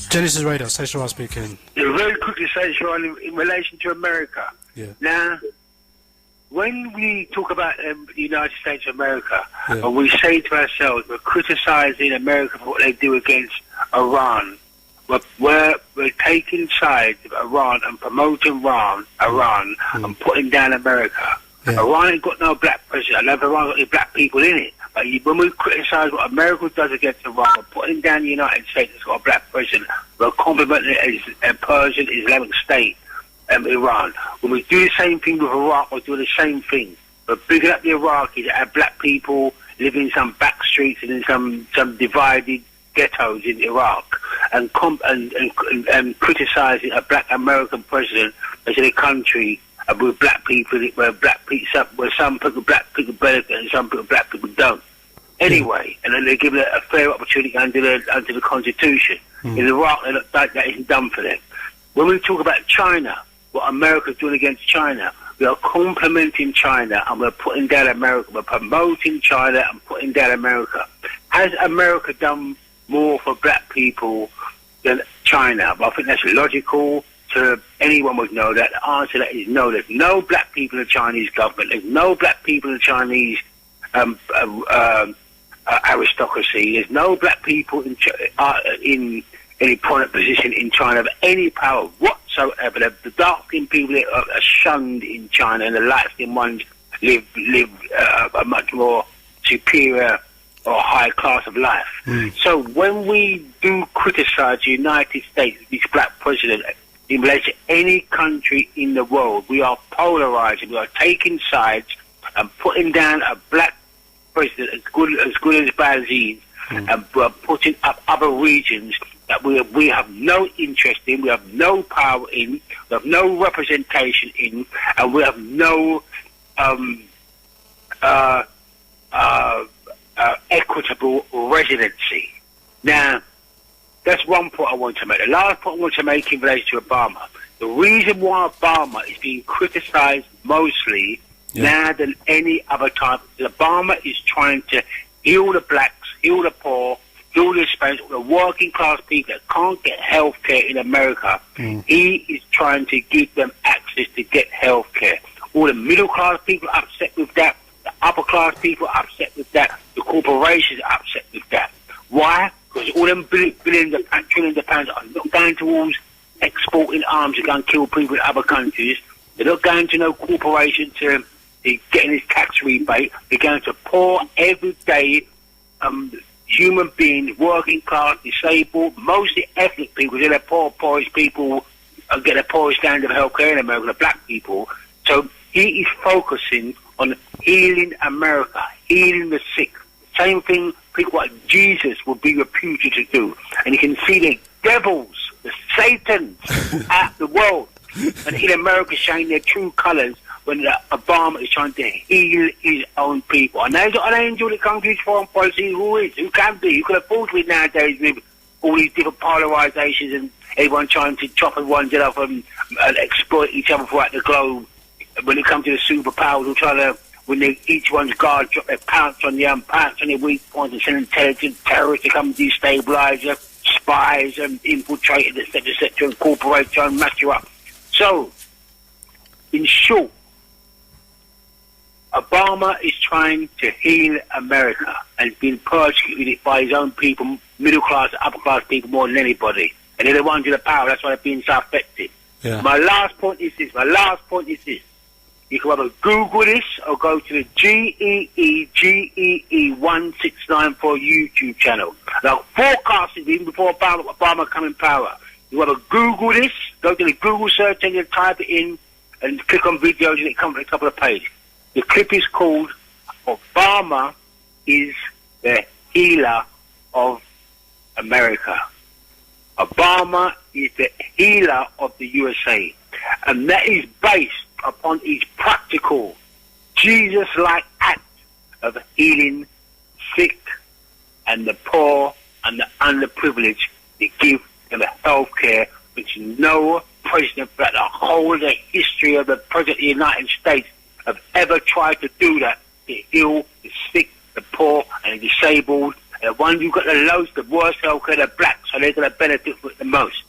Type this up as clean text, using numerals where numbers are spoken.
Genesis Radio, Sayshahrah speaking. Yeah, very quickly, Sayshahrah, in relation to America. Yeah. Now, when we talk about the United States of America, Yeah. and we say to ourselves, we're criticising America for what they do against Iran, we're taking sides of Iran and promoting Iran and putting down America. Yeah. Iran ain't got no black president. I love Iran got any black people in it. But when we criticise what America does against Iran, we're putting down the United States that's got a black president. We're complimenting it as a Persian Islamic State, Iran. When we do the same thing with Iraq, we're doing the same thing. We're bigging up the Iraqis that have black people living in some back streets and in some divided ghettos in Iraq, and criticising a black American president as in a country with black people, where some people black people benefit and some people black people don't. Anyway, and then they give it a fair opportunity under the Constitution. In Iraq, that isn't done for them. When we talk about China, what America's doing against China, we are complimenting China and we're putting down America. We're promoting China and putting down America. Has America done more for black people than China? Well, I think that's logical. To anyone would know that. The answer to that is no. There's no black people in the Chinese government. There's no black people in the Chinese aristocracy. There's no black people in any prominent position in China of any power whatsoever. The dark-skinned people are shunned in China, and the light-skinned ones live a much more superior or high class of life. So when we do criticise the United States, this black president, in relation to any country in the world, we are polarising, we are taking sides and putting down a black president as good as bad as he is, and we're putting up other regions that we have no interest in, we have no power in, we have no representation in, and we have no equitable residency. Now, that's one point I want to make. The last point I want to make in relation to Obama. The reason why Obama is being criticised mostly now than any other time is Obama is trying to heal the blacks, heal the poor, heal the Hispanics, all the working class people that can't get health care in America. He is trying to give them access to get health care. All the middle class people are upset with that. The upper class people are upset with that. The corporations are upset with that. Why? Because all them trillions of pounds are not going towards exporting arms to go and kill people in other countries. They're not going to no corporation to getting this tax rebate. They're going to poor, everyday human beings, working class, disabled, mostly ethnic people. They're the poorest people get the poorest standard of health care in America, the black people. So he is focusing on healing America, healing the sick. Same thing people like Jesus would be reputed to do. And you can see the devils, the Satans at the world. And in America showing their true colours when Obama is trying to heal his own people. And there's not an angel that comes to his foreign policy. Who is? Who can be? Who can afford to be nowadays with all these different polarisations and everyone trying to chop everyone's head off and exploit each other throughout the globe. When it comes to the superpowers, who try to, when each one's guard drop their pounce on their weak points and send intelligent terrorists to come destabilise you, spies and infiltrate, etc., incorporate you and match you up. So, in short, Obama is trying to heal America and has been persecuted by his own people, middle class, upper class people more than anybody. And they're the ones with the power, that's why they're being so affected. Yeah. My last point is this. You can either Google this or go to the GEE1694 YouTube channel. Now, forecasting even before Obama come in power. You either Google this, go to the Google search engine, type it in, and click on videos, and it comes to a couple of pages. The clip is called Obama is the Healer of America. Obama is the healer of the USA. And that is based upon his practical, Jesus-like act of healing sick and the poor and the underprivileged to give them health care, which no president throughout the whole of the history of the President of the United States have ever tried to do that, to heal the sick, the poor and the disabled And the ones who've got the lowest, the worst healthcare, the blacks, so they're going to benefit from it the most.